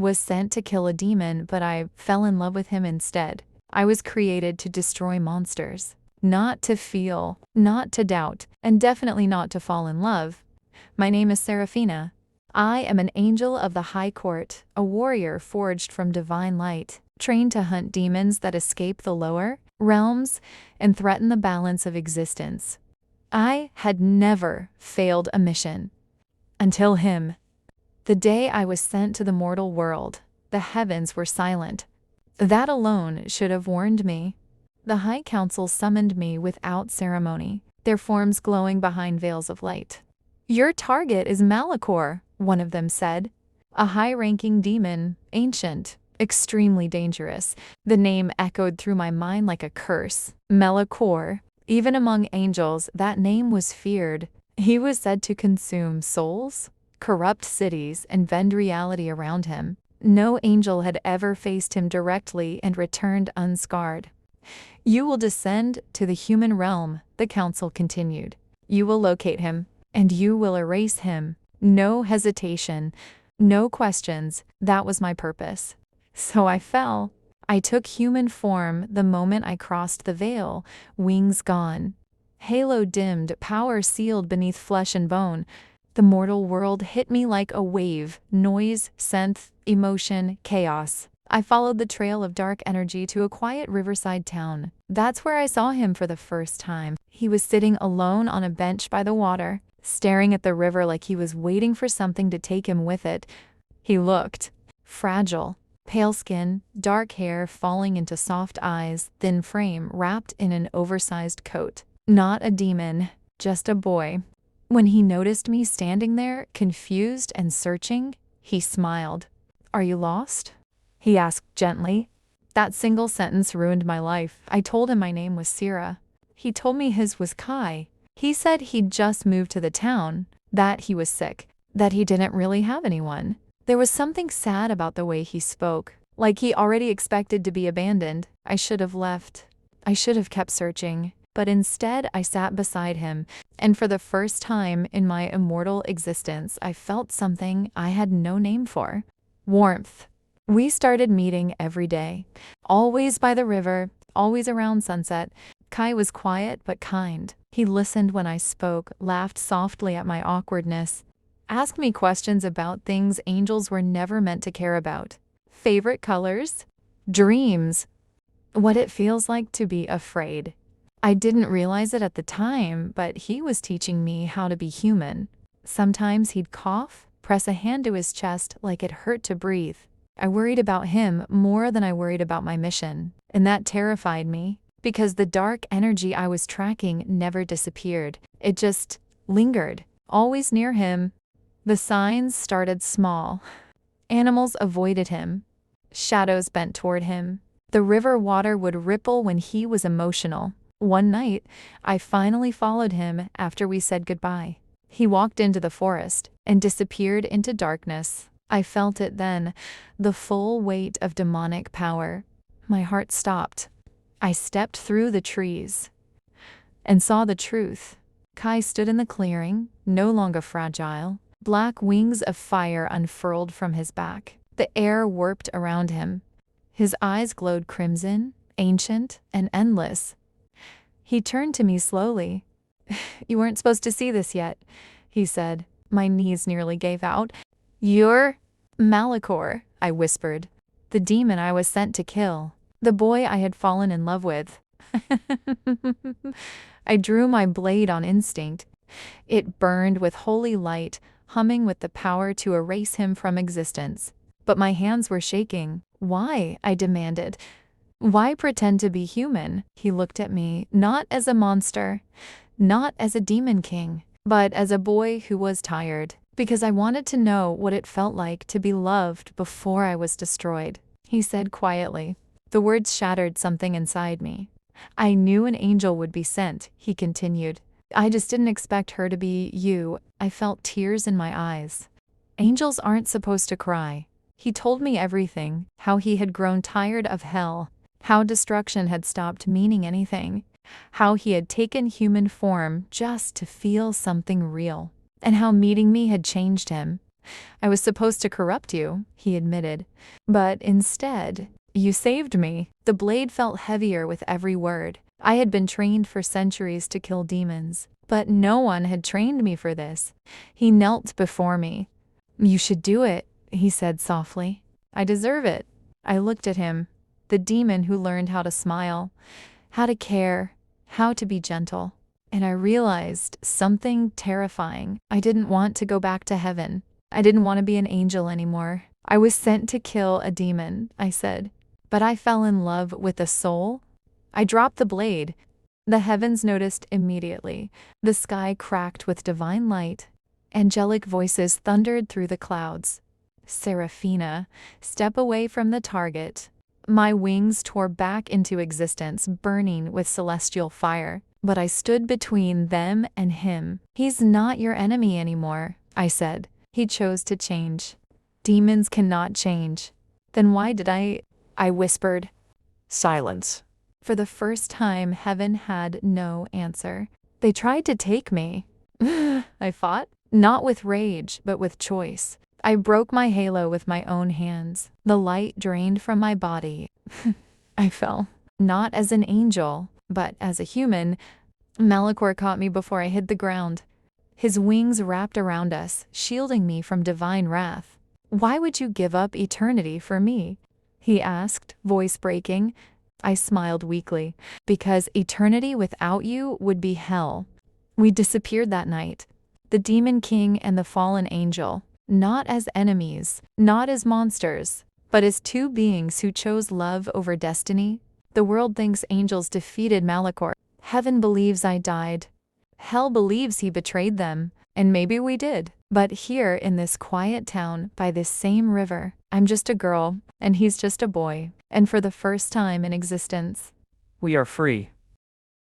was sent to kill a demon, but I fell in love with him instead. I was created to destroy monsters, not to feel, not to doubt, and definitely not to fall in love. My name is Seraphina. I am an angel of the High Court, a warrior forged from divine light, trained to hunt demons that escape the lower realms and threaten the balance of existence. I had never failed a mission. Until him. The day I was sent to the mortal world, the heavens were silent. That alone should have warned me. The High Council summoned me without ceremony, their forms glowing behind veils of light. "Your target is Malachor," one of them said. "A high-ranking demon, ancient, extremely dangerous." The name echoed through my mind like a curse. Malachor. Even among angels, that name was feared. He was said to consume souls, corrupt cities, and bend reality around him. No angel had ever faced him directly and returned unscarred. "You will descend to the human realm," the council continued. "You will locate him, and you will erase him. No hesitation, no questions. That was my purpose." So I fell. I took human form the moment I crossed the veil, wings gone. Halo dimmed, power sealed beneath flesh and bone. The mortal world hit me like a wave, noise, scent, emotion, chaos. I followed the trail of dark energy to a quiet riverside town. That's where I saw him for the first time. He was sitting alone on a bench by the water, staring at the river like he was waiting for something to take him with it. He looked fragile. Pale skin, dark hair falling into soft eyes, thin frame wrapped in an oversized coat. Not a demon, just a boy. When he noticed me standing there, confused and searching, he smiled. "Are you lost?" he asked gently. That single sentence ruined my life. I told him my name was Sira. He told me his was Kai. He said he'd just moved to the town, that he was sick, that he didn't really have anyone. There was something sad about the way he spoke, like he already expected to be abandoned. I should have left. I should have kept searching. But instead, I sat beside him, and for the first time in my immortal existence, I felt something I had no name for. Warmth. We started meeting every day, always by the river, always around sunset. Kai was quiet but kind. He listened when I spoke, laughed softly at my awkwardness, asked me questions about things angels were never meant to care about. Favorite colors? Dreams. What it feels like to be afraid. I didn't realize it at the time, but he was teaching me how to be human. Sometimes he'd cough, press a hand to his chest like it hurt to breathe. I worried about him more than I worried about my mission, and that terrified me, because the dark energy I was tracking never disappeared. It just lingered, always near him. The signs started small. Animals avoided him. Shadows bent toward him. The river water would ripple when he was emotional. One night, I finally followed him after we said goodbye. He walked into the forest and disappeared into darkness. I felt it then, the full weight of demonic power. My heart stopped. I stepped through the trees and saw the truth. Kai stood in the clearing, no longer fragile. Black wings of fire unfurled from his back. The air warped around him. His eyes glowed crimson, ancient, and endless. He turned to me slowly. "You weren't supposed to see this yet," he said. My knees nearly gave out. "You're Malachor," I whispered. "The demon I was sent to kill. The boy I had fallen in love with." I drew my blade on instinct. It burned with holy light, humming with the power to erase him from existence. But my hands were shaking. "Why?" I demanded. "Why pretend to be human?" He looked at me, not as a monster, not as a demon king, but as a boy who was tired, because I wanted to know what it felt like to be loved before I was destroyed. He said quietly. The words shattered something inside me. "I knew an angel would be sent," he continued. "I just didn't expect her to be you." I felt tears in my eyes. Angels aren't supposed to cry. He told me everything, how he had grown tired of hell, how destruction had stopped meaning anything, how he had taken human form just to feel something real, and how meeting me had changed him. I was supposed to corrupt you, he admitted. But instead, you saved me. The blade felt heavier with every word. I had been trained for centuries to kill demons, but no one had trained me for this. He knelt before me. You should do it, he said softly. I deserve it. I looked at him, the demon who learned how to smile, how to care, how to be gentle. And I realized something terrifying. I didn't want to go back to heaven. I didn't want to be an angel anymore. I was sent to kill a demon, I said. But I fell in love with a soul. I dropped the blade. The heavens noticed immediately. The sky cracked with divine light. Angelic voices thundered through the clouds. Seraphina, step away from the target. My wings tore back into existence, burning with celestial fire. But I stood between them and him. He's not your enemy anymore, I said. He chose to change. Demons cannot change. Then why did I whispered. Silence. For the first time, heaven had no answer. They tried to take me. I fought, not with rage, but with choice. I broke my halo with my own hands. The light drained from my body. I fell, not as an angel, but as a human. Malachor caught me before I hit the ground. His wings wrapped around us, shielding me from divine wrath. Why would you give up eternity for me? He asked, voice breaking. I smiled weakly. Because eternity without you would be hell. We disappeared that night. The demon king and the fallen angel. Not as enemies, not as monsters, but as two beings who chose love over destiny. The world thinks angels defeated Malachor. Heaven believes I died. Hell believes he betrayed them. And maybe we did. But here in this quiet town, by this same river, I'm just a girl, and he's just a boy. And for the first time in existence, We are free.